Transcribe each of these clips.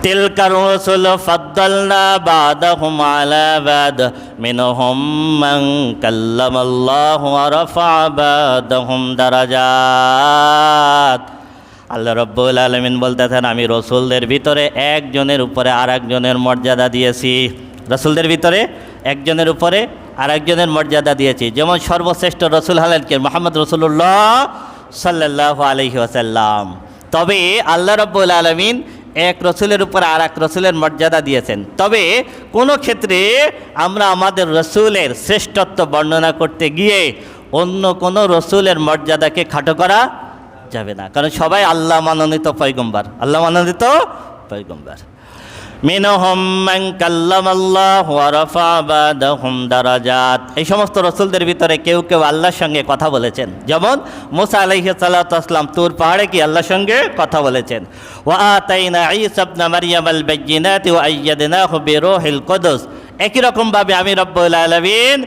তিলকার রুসুল ফাদ্দালনা বাদাহুম আলা বাদ মিনহুম মান কাল্লামাল্লাহু ওয়া রাফা বাদাহুম দারাজাত। আল্লাহ রাব্বুল আলামিন বলতেছেন, আমি রসুলদের ভিতরে একজনের উপরে আর একজনের মর্যাদা দিয়েছি। রসুলদের ভিতরে একজনের উপরে আর একজনের মর্যাদা দিয়েছি। যেমন সর্বশ্রেষ্ঠ রসুল হলেন কে? মুহাম্মদ রাসূলুল্লাহ সাল্লাল্লাহু আলাইহি ওয়াসাল্লাম। তবে আল্লাহ রাব্বুল আলামিন এক রসুলের উপর আর এক রসুলের মর্যাদা দিয়েছেন। তবে কোনো ক্ষেত্রে আমরা আমাদের রসুলের শ্রেষ্ঠত্ব বর্ণনা করতে গিয়ে অন্য কোনো রসুলের মর্যাদাকে খাটো করা যাবে না, কারণ সবাই আল্লাহ মনোনীত পয়গম্বর, আল্লাহ মনোনীত পয়গম্বর। মিনহুম মান কাল্লামাল্লাহু ওয়া রাফা বাদাহুম দারাজাত। এই সমস্ত রসুলদের ভিতরে কেউ কেউ আল্লাহর সঙ্গে কথা বলেছেন। যেমন মুসা আলাইহিস সালাতু ওয়াস সালাম তুর পাহাড়ে কি আল্লাহর সঙ্গে কথা বলেছেন। ওয়া আতাইনা ঈসা ইবনে মারইয়ামাল বাইয়িনাতি ওয়া আইয়াদনাহু বিরূহিল কুদুস। একই রকমভাবে আমি রব্বুল আলামিন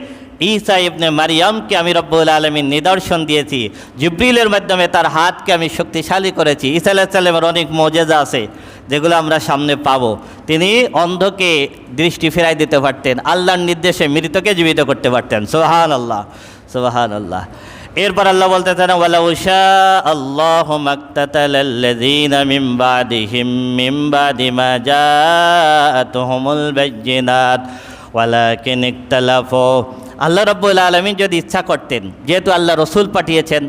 ঈসা ইবনে মারিয়ামকে আমি রব্বুল আলামিন নিদর্শন দিয়েছি। জিবরিলের মাধ্যমে তার হাতকে আমি শক্তিশালী করেছি। ঈসা আলাইহিস সালামের অনেক মুজিজা আছে যেগুলো আমরা সামনে পাবো। তিনি অন্ধকে দৃষ্টি ফেরাই দিতে পারতেন, আল্লাহর নির্দেশে মৃতকে জীবিত করতে পারতেন। সুবহানাল্লাহ, সুবহানাল্লাহ। এরপর আল্লাহ বলতেছেন, ওয়ালাউ শাআল্লাহু মাক্তাতালাল্লাযীনা মিন বাদিহিম মিন বাদি মা জাআতুহুমুল বাইয়িনাত ওয়ালাকিন ইখতালাফু। আল্লাহ রাব্বুল আলামিন যদি ইচ্ছা করতেন, যেহেতু আল্লাহ রসুল পাঠিয়েছেন,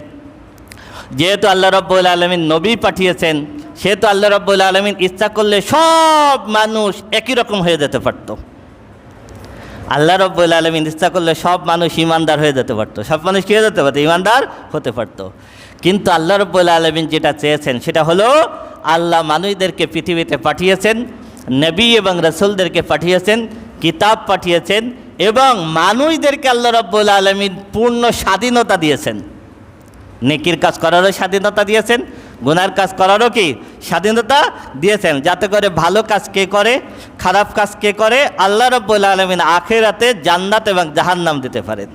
যেহেতু আল্লাহ রাব্বুল আলামিন নবী পাঠিয়েছেন, সেহেতু আল্লাহ রাব্বুল আলামিন ইচ্ছা করলে সব মানুষ একই রকম হয়ে যেতে পারত। আল্লাহ রাব্বুল আলামিন ইচ্ছা করলে সব মানুষ ঈমানদার হয়ে যেতে পারত, সব মানুষ কী হয়ে যেতে পারত? ঈমানদার হতে পারত। কিন্তু আল্লাহ রাব্বুল আলামিন যেটা চেয়েছেন সেটা হলো, আল্লাহ মানুষদেরকে পৃথিবীতে পাঠিয়েছেন, নবী এবং রাসূলদেরকে পাঠিয়েছেন, কিতাব পাঠিয়েছেন, এবং মানুষদেরকে আল্লাহ রাব্বুল আলামিন পূর্ণ স্বাধীনতা দিয়েছেন। নেকির কাজ করারও স্বাধীনতা দিয়েছেন, গুনার কাজ করারও কি স্বাধীনতা দিয়েছেন, যাতে করে ভালো কাজ কে করে, খারাপ কাজ কে করে, আল্লাহ রাব্বুল আলামিন আখিরাতে জান্নাত এবং জাহান্নাম দিতে পারেন।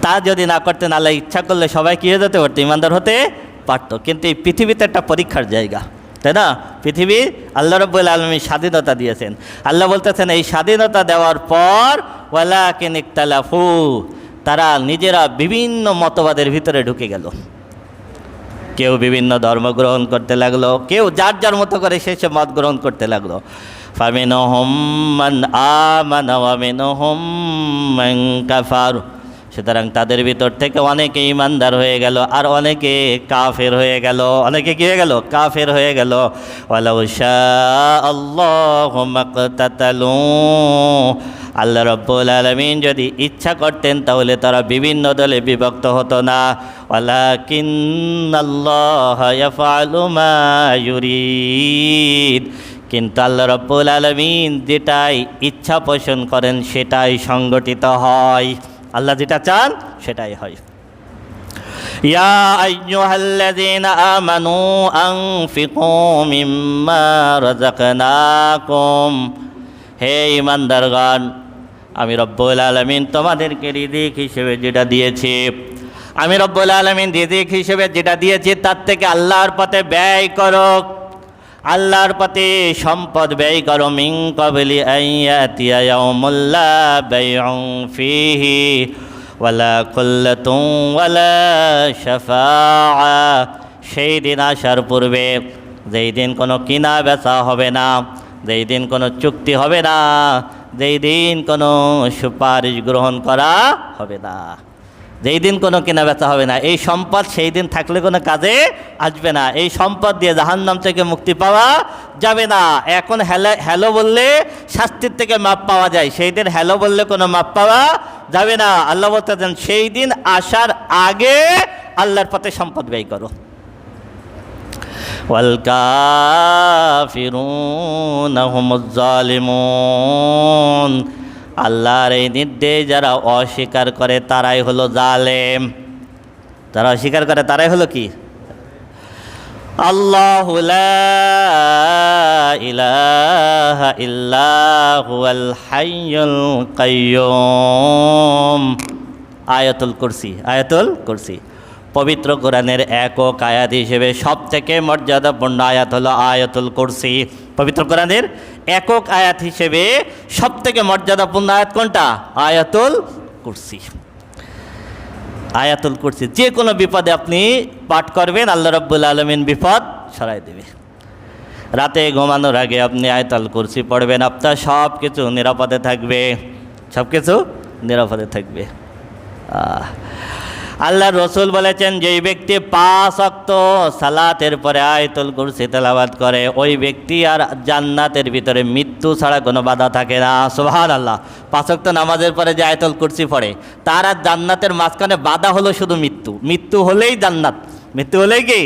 তা যদি না করতেন, আল্লাহ ইচ্ছা করলে সবাই কী হয়ে যেতে পারতো? ঈমানদার হতে পারতো। কিন্তু এই পৃথিবীতে একটা পরীক্ষার জায়গা, তাই না? পৃথিবী আল্লাহ রাব্বুল আলামিন স্বাধীনতা দিয়েছেন। আল্লাহ বলতেছেন, এই স্বাধীনতা দেওয়ার পর ওয়ালাকিন ইখতালাফু, তারা নিজেরা বিভিন্ন মতবাদের ভিতরে ঢুকে গেল। কেউ বিভিন্ন ধর্ম গ্রহণ করতে লাগলো, কেউ যার যার মতো করে সে মত গ্রহণ করতে লাগলো। ফামিনহুম মান আমানা ওয়া মিনহুম মান কাফার। সুতরাং তাদের ভিতর থেকে অনেকে ঈমানদার হয়ে গেল আর অনেকে কাফের হয়ে গেল। অনেকে কী হয়ে গেল? কাফের হয়ে গেল। ওয়ালাউ শাআল্লাহু মাক্তাতালু। আল্লাহ রাব্বুল আলামিন যদি ইচ্ছা করতেন তাহলে তারা বিভিন্ন দলে বিভক্ত হতো না। ওয়ালাকিন্নাল্লাহা ইয়াফআলু মা ইউরিদ। কিন্তু আল্লাহ রাব্বুল আলামিন যেটাই ইচ্ছা পোষণ করেন সেটাই সংগঠিত হয়। আল্লাহ যেটা চান সেটাই হয়। ইয়া আইয়ুহাল্লাযীনা আমানু আনফিকু মিম্মা রাযাকনাকুম। হে ঈমানদারগণ, আমি রব্বুল আলামিন তোমাদেরকে রিজিক হিসেবে যেটা দিয়েছি, আমি রব্বুল আলামিন রিজিক হিসেবে যেটা দিয়েছি তার থেকে আল্লাহর পথে ব্যয় করো, আল্লাহর পথে সম্পদ ব্যয় করো। মিন ক্বাবলি আন ইয়াতিয়া ইয়াউমুল লা বাইউন ফীহি ওয়ালা কুল্লাতুন ওয়ালা শাফাআ। সেই দিন আসার পূর্বে, যেই দিন কোনো কিনা বেচা হবে না, যেই দিন কোনো চুক্তি হবে না, যেই দিন কোনো সুপারিশ গ্রহণ করা হবে না, যেই দিন কোনো কেনা বেচা হবে না, এই সম্পদ সেই দিন থাকলে কোনো কাজে আসবে না। এই সম্পদ দিয়ে জাহান্নাম থেকে মুক্তি পাওয়া যাবে না। এখন হ্যালো বললে শাস্তির থেকে মাপ পাওয়া যায়, সেই দিন হ্যালো বললে কোনো মাপ পাওয়া যাবে না। আল্লাহ বলতেছেন, সেই দিন আসার আগে আল্লাহর পথে সম্পদ ব্যয় করো। ওয়াল কাফিরুনা হুমুজ জালিমুন। আল্লাহর এই নির্দেশ যারা অস্বীকার করে তারাই হলো জালেম। যারা অস্বীকার করে তারাই হলো কি? আল্লাহু লা ইলাহা ইল্লা হুয়াল হাইয়ুল কাইয়্যুম। আয়াতুল কুরসি, আয়াতুল কুরসি পবিত্র কোরআনের একক আয়াত হিসেবে সবথেকে মর্যাদাপূর্ণ আয়াত হলো আয়াতুল কুরসি। পবিত্র কোরআনের একক আয়াত হিসেবে সবথেকে মর্যাদাপূর্ণ আয়াত কোনটা? আয়াতুল কুরসি। আয়াতুল কুরসি যে কোনো বিপদে আপনি পাঠ করবেন, আল্লাহ রাব্বুল আলামিন বিপদ সরাই দেবে। রাতে ঘুমানোর আগে আপনি আয়াতুল কুরসি পড়বেন, আপনার সব কিছু নিরাপদে থাকবে, সব কিছু নিরাপদে থাকবে। আল্লাহ রসুল বলেছেন, যেই ব্যক্তি 5 ওয়াক্ত সালাতের পরে আয়াতুল কুরসি তেলাওয়াত করে, ওই ব্যক্তি আর জান্নাতের ভিতরে মৃত্যু ছাড়া কোনো বাধা থাকে না। সুবহানাল্লাহ। 5 ওয়াক্ত নামাজের পরে যে আয়াতুল কুরসি পড়ে, তার আর জান্নাতের মাঝখানে বাধা হলো শুধু মৃত্যু। মৃত্যু হলেই জান্নাত, মৃত্যু হলেই কি?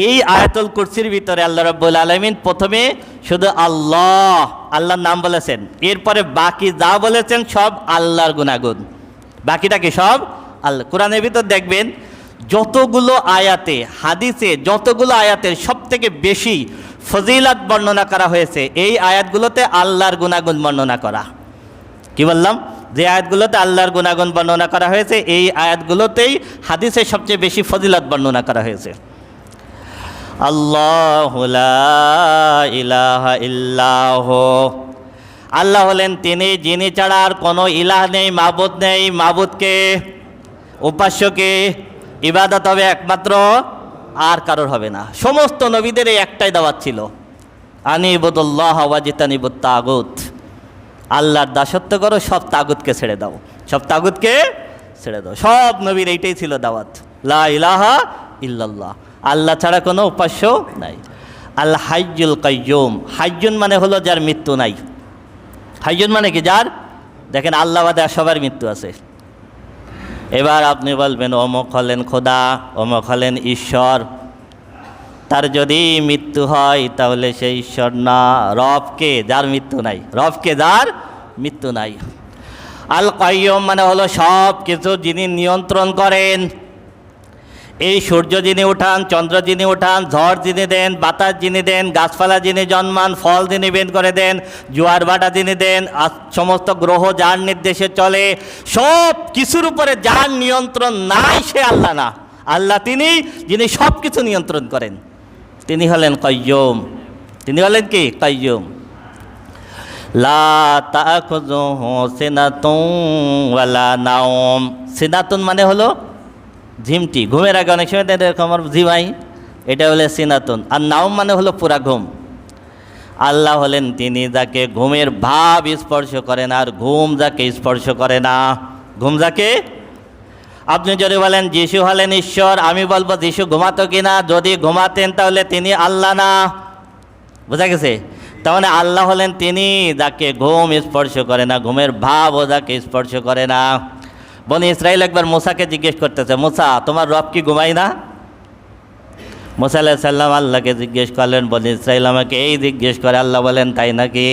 এই আয়াতুল কুরসির ভিতরে আল্লাহ রাব্বুল আলামিন প্রথমে শুধু আল্লাহর নাম বলেছেন, এরপরে বাকি যা বলেছেন সব আল্লাহর গুণাগুণ। বাকিটা কি? সব আল্লাহ। কোরআনের ভিতর দেখবেন যতগুলো আয়াতে, হাদিসে যতগুলো আয়াতের সবথেকে বেশি ফজিলত বর্ণনা করা হয়েছে, এই আয়াতগুলোতে আল্লাহর গুণাগুণ বর্ণনা করা। কি বললাম? যে আয়াতগুলোতে আল্লাহর গুণাগুণ বর্ণনা করা হয়েছে, এই আয়াতগুলোতেই হাদিসে সবচেয়ে বেশি ফজিলত বর্ণনা করা হয়েছে। আল্লাহু লা ইলাহা ইল্লাহু, আল্লাহ হলেন তিনি যিনি ছাড়া আর কোনো ইলাহ নেই, মাবুদ নেই। মাবুদকে, উপাস্যকে, ইবাদত হবে একমাত্র, আর কারোর হবে না। সমস্ত নবীদের এই একটাই দাওয়াত ছিল, আনিবুদুল্লাহ ওয়াজিতানিবুত তাগুত, আল্লাহর দাসত্ব করো, সব তাগুতকে ছেড়ে দাও, সব তাগুতকে ছেড়ে দাও। সব নবীর এইটাই ছিল দাওয়াত, লা ইলাহা ইল্লাল্লাহ, আল্লাহ ছাড়া কোনো উপাস্য নাই। আল হাইয়ুল কাইয়ুম, হাইয়ুন মানে হলো যার মৃত্যু নাই। হাইয়ুন মানে কি? যার, দেখেন আল্লাহ বাদে সবার মৃত্যু আছে। এবার আপনি বলবেন অমুক হলেন খোদা, অমুক হলেন ঈশ্বর, তার যদি মৃত্যু হয় তাহলে সে ঈশ্বর না। রবকে, যার মৃত্যু নাই। রবকে, যার মৃত্যু নাই। আল কাইয়ুম মানে হলো সব কিছু যিনি নিয়ন্ত্রণ করেন। এই সূর্য যিনি উঠান, চন্দ্র যিনি উঠান, ঝড় যিনি দেন, বাতাস যিনি দেন, গাছপালা যিনি জন্মান, ফল যিনি বের করে দেন, জোয়ার ভাটা যিনি দেন, সমস্ত গ্রহ যার নির্দেশে চলে, সব কিছুর উপরে যার নিয়ন্ত্রণ নাই সে আল্লাহ না। আল্লাহ তিনি যিনি সব কিছু নিয়ন্ত্রণ করেন, তিনি হলেন কাইয়ুম। তিনি হলেন কি? কাইয়ুম। লা তাখুযুহু সিনাতুন ওয়ালা নাওম। সিনাতুন মানে হলো ঝিমটি, ঘুমের আগে অনেক সময় এরকম আমার ঝিমাই, এটা হলে সিনাতুন। আর নাওম মানে হলো পুরা ঘুম। আল্লাহ হলেন তিনি যাকে ঘুমের ভাব স্পর্শ করে না, আর ঘুম যাকে স্পর্শ করে না। ঘুম যাকে, আপনি যদি বলেন যিশু হলেন ঈশ্বর, আমি বলবো যিশু ঘুমাতো কিনা? যদি ঘুমাতেন তাহলে তিনি আল্লাহ না। বোঝা গেছে? তাহলে আল্লাহ হলেন তিনি যাকে ঘুম স্পর্শ করে না, ঘুমের ভাবও যাকে স্পর্শ করে না। বনি ইসরাইল একবার মুসাকে জিজ্ঞেস করতেছে, মুসা তোমার রব কি ঘুমাই না? মুসা আলাইহিস সালাম আল্লাহকে জিজ্ঞেস করলেন, বনি ইসরাইল আমাকে এই জিজ্ঞেস করে। আল্লাহ বলেন, তাই নাকি?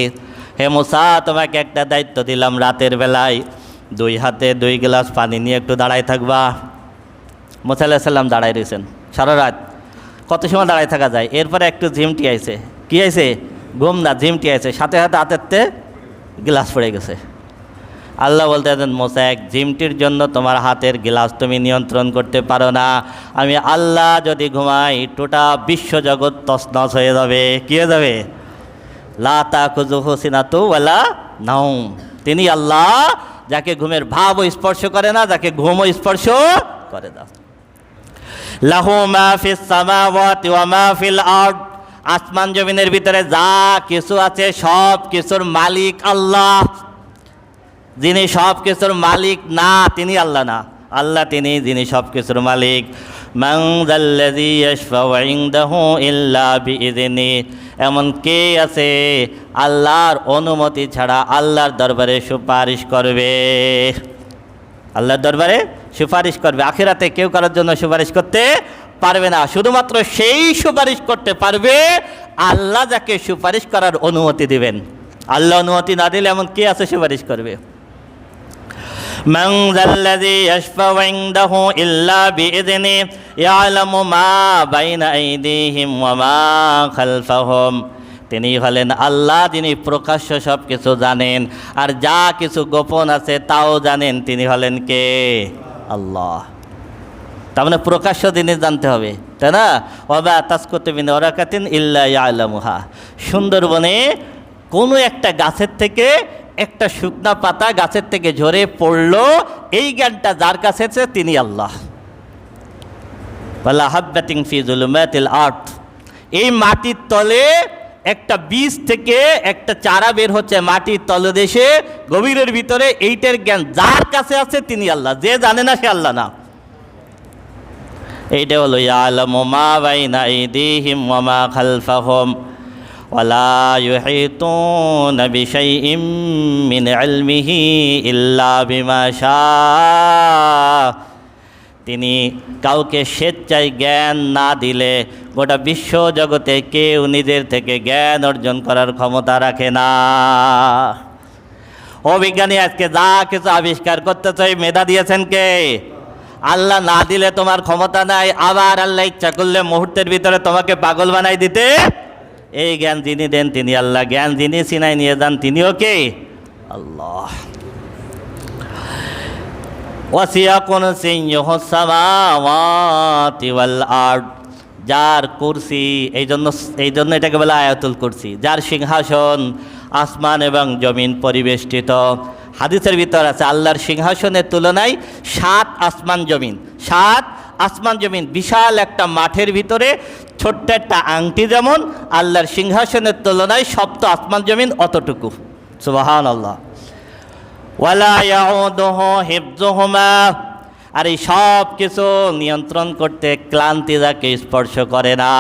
হে মুসা, তোমাকে একটা দায়িত্ব দিলাম, রাতের বেলায় 2 হাতে 2 গ্লাস পানি নিয়ে একটু দাঁড়ায় থাকবা। মুসা আলাইহিস সালাম দাঁড়ায় রয়েছেন সারা রাত। কত সময় দাঁড়ায় থাকা যায়? এরপরে একটু ঝিমটি আইছে। কি আইছে? ঘুম না, ঝিমটি আইছে। সাথে সাথে হাতেরতে গ্লাস পড়ে গেছে। আল্লাহ বলতে আছেন, মুসা এক ঝিমটির জন্য তোমার হাতের গ্লাস তুমি নিয়ন্ত্রণ করতে পারো না। আমি আল্লাহ যদি ঘুমাই টোটা বিশ্বজগৎ তছনছ হয়ে যাবে। কি হয়ে যাবে? লা তাখুযুহু সিনাতুন ওয়ালা নাওম। তিনি আল্লাহ যাকে ঘুমের ভাবও স্পর্শ করে না, যাকে ঘুমও স্পর্শ করে না। লাহু মা ফিস সামাওয়াতি ওয়া মা ফিল আরদ, আসমান জমিনের ভিতরে যা কিছু আছে সব কিছুর মালিক আল্লাহ। যিনি সব কিছুর মালিক না, তিনি আল্লাহ না। আল্লাহ তিনি যিনি সব কিছুর মালিক। মান যাল্লাযী ইয়াশফাউ ইনদাহু ইল্লা বিইযনি, এমন কে আছে আল্লাহর অনুমতি ছাড়া আল্লাহর দরবারে সুপারিশ করবে? আল্লাহর দরবারে সুপারিশ করবে। আখিরাতে কেউ কারোর জন্য সুপারিশ করতে পারবে না। শুধুমাত্র সেই সুপারিশ করতে পারবে আল্লাহ যাকে সুপারিশ করার অনুমতি দিবেন। আল্লাহ অনুমতি না দিলে এমন কে আছে সুপারিশ করবে? মান যাল্লাযী ইয়াশফাউ ইনদাহু ইল্লা বিইযনি ইয়ালামু মা বাইনা আইদিহিম ওয়া মা খালফাহুম, তিনি হলেন আল্লাহ যিনি প্রকাশ্য সব কিছু জানেন, আর যা কিছু গোপন আছে তাও জানেন। তিনি হলেন কে? আল্লাহ। তার মানে প্রকাশ্য জিনিস জানতে হবে, তাই না? ওয়া তাসকুতু মিন ওয়ারাকাতিন ইল্লা ইয়ালামুহা। সুন্দরবনে কোনো একটা গাছের থেকে একটা শুকনা পাতা গাছের থেকে ঝরে পড়লো, এই জ্ঞানটা যার কাছে আছে তিনি আল্লাহ। ওয়ালা হাব্বাতিন ফি যুলুমাতিল আরদ, এই মাটির তলে একটা বীজ থেকে একটা চারা বের হচ্ছে মাটির তলদেশে গভীরের ভিতরে, এইটার জ্ঞান যার কাছে আছে তিনি আল্লাহ, যে জানে না সে আল্লাহ না। এইটা হলো ইয়ালামু মা বাইনা আইদিহিম ওয়া মা খালফাহুম ওয়ালা ইউহিতুনা বিশাইইম মিন ইলমিহি ইল্লা বিমা শাআ। তিনি কাউকে স্বেচ্ছায় জ্ঞান না দিলে গোটা বিশ্ব জগতে কেউ নিজের থেকে জ্ঞান অর্জন করার ক্ষমতা রাখে না। ও বিজ্ঞানী, আজকে যা কিছু আবিষ্কার করতে চাই মেধা দিয়েছেন কে? আল্লাহ না দিলে তোমার ক্ষমতা নাই, আবার আল্লাহ ইচ্ছা করলে মুহূর্তের ভিতরে তোমাকে পাগল বানাই দিতে। এই জ্ঞান যিনি দেন তিনি আল্লাহ, জ্ঞান যিনি সিনাই নিয়ে যান তিনিও কে? আল্লাহ। ওয়াসিয়া কুরসিয়্যুহুস সামাওয়াতি ওয়াল আরদ, যার কুরসি, এই জন্য এটাকে বলা আয়াতুল কুরসি, যার সিংহাসন আসমান এবং জমিন পরিবেষ্টিত। হাদিসের ভিতর আছে আল্লাহর সিংহাসনের তুলনায় 7 আসমান জমিন, 7 আসমান জমিন, বিশাল একটা মাঠের ভিতরে ছোট্ট একটা আংটি যেমন, আল্লাহর সিংহাসনের তুলনায় সপ্ত আসমান জমিন অতটুকু। সুবহানাল্লাহ। ওয়ালা ইয়াউদুহু হিফযুহুমা, আর এই সব কিছু নিয়ন্ত্রণ করতে ক্লান্তি যাকে স্পর্শ করে না।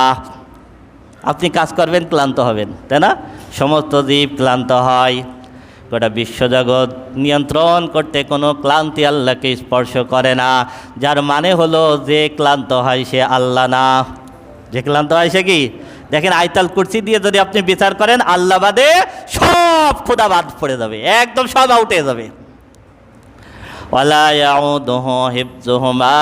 আপনি কাজ করবেন ক্লান্ত হবেন, তাই না? সমস্ত জীব ক্লান্ত হয়, গোটা বিশ্বজগৎ নিয়ন্ত্রণ করতে কোনো ক্লান্তি আল্লাহকে স্পর্শ করে না। যার মানে হলো যে ক্লান্ত হয় সে আল্লাহ না, যে ক্লান্ত হয় সে কি? দেখেন আয়াতুল কুরসি দিয়ে যদি আপনি বিচার করেন আল্লাহ বাদে সব খোদা বাদ পড়ে যাবে, একদম সব আউটে যাবে। ওয়ালা ইয়াউদুহু হিফযুহুমা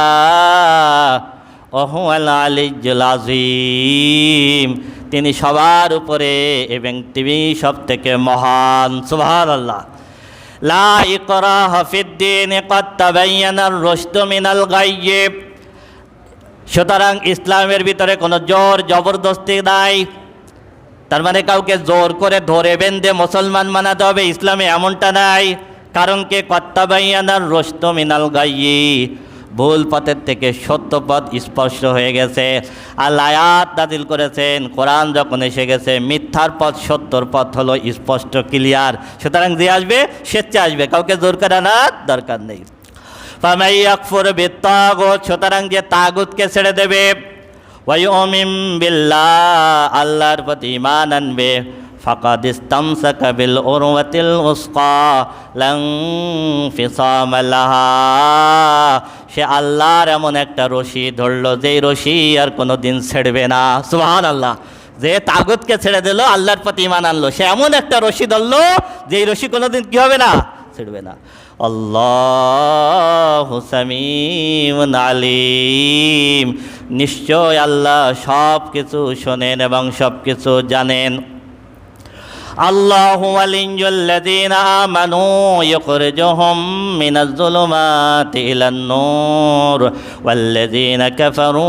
ওয়া হুয়াল আলিয়্যুল আযীম, তিনি সবার উপরে এবং তিনি সব থেকে মহান। সুবহানাল্লাহ। লা ইকরাহা ফিদ-দীন ক্বাদ তাবায়্যানার রুশদু মিনাল গায়্য, সুতরাং ইসলামের ভিতরে কোনো জোর জবরদস্তি নাই। তার মানে কাউকে জোর করে ধরে বেঁধে মুসলমান বানাতে হবে ইসলামে এমনটা নাই। কারণ কে? ক্বাদ তাবায়্যানার রুশদু মিনাল গায়্য, ভুল পথের থেকে সত্য পথ স্পষ্ট হয়ে গেছে। আল্লাহ আয়াত নাযিল করেছেন, কোরআন যখন এসে গেছে মিথ্যার পথ সত্যর পথ হলো স্পষ্ট ক্লিয়ার। সুতরাং যে আসবে স্বেচ্ছা আসবে, কাউকে জোর করে আনার দরকার নেই। ফামান ইয়াকফুর বিত্তাগুত, সুতরাং যে তাগুতকে ছেড়ে দেবে, ওয়া ইউমিন বিল্লাহ, আল্লাহর প্রতি ঈমান আনবে, ফাকাদ ইসতামসাকা বিল উরওয়াতিল উসকা লা ইনফিসামা লাহা, সে আল্লাহর এমন একটা রশি ধরলো যেই রশি আর কোনো দিন ছেড়বে না। সুবহানাল্লাহ। যে তাগুতকে ছেড়ে দিল, আল্লাহর প্রতি ঈমান আনলো, সে এমন একটা রশি ধরলো যেই রশি কোনো দিন কী হবে না? ছেড়বে না। আল্লাহু সামিউন আলিম, নিশ্চয় আল্লাহ সব কিছু শোনেন এবং সব কিছু জানেন। আল্লাহু ওয়ালিয়্যুল্লাযীনা আমানু ইখরিজুহুম মিনাজ যুলুমাতি ইলান নূর ওয়াল্লাযীনা কাফারু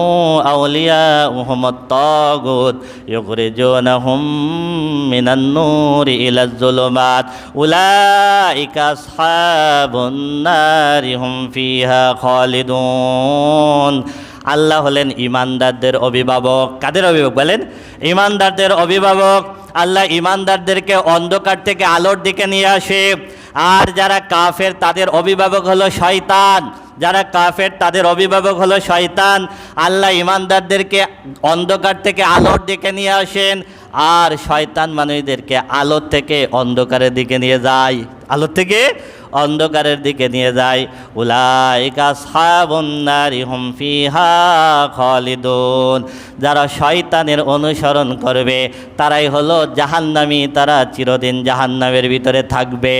আউলিয়াউহুমুত তাগুত ইখরিজুনাহুম মিনান নূরি ইলাজ যুলুমাত উলাইকা আসহাবুন নারি হুম ফিহা খালিদুন। আল্লাহ হলেন ঈমানদারদের অভিভাবক। কাদের অভিভাবক বলেন? ঈমানদারদের অভিভাবক। আল্লাহ ঈমানদারদেরকে অন্ধকার থেকে আলোর দিকে নিয়ে আসে। আর যারা কাফের তাদের অভিভাবক হলো শয়তান, যারা কাফের তাদের অভিভাবক হলো শয়তান। আল্লাহ ঈমানদারদেরকে অন্ধকার থেকে আলোর দিকে নিয়ে আসেন, আর শয়তান মানুষদেরকে আলোর থেকে অন্ধকারের দিকে নিয়ে যায়, আলোর থেকে অন্ধকারের দিকে নিয়ে যায়। উলাইকা আসহাবুন নারি হুম ফিহা খালিদুন, যারা শয়তানের অনুসরণ করবে তারাই হলো জাহান্নামী, তারা চিরদিন জাহান্নামের ভিতরে থাকবে।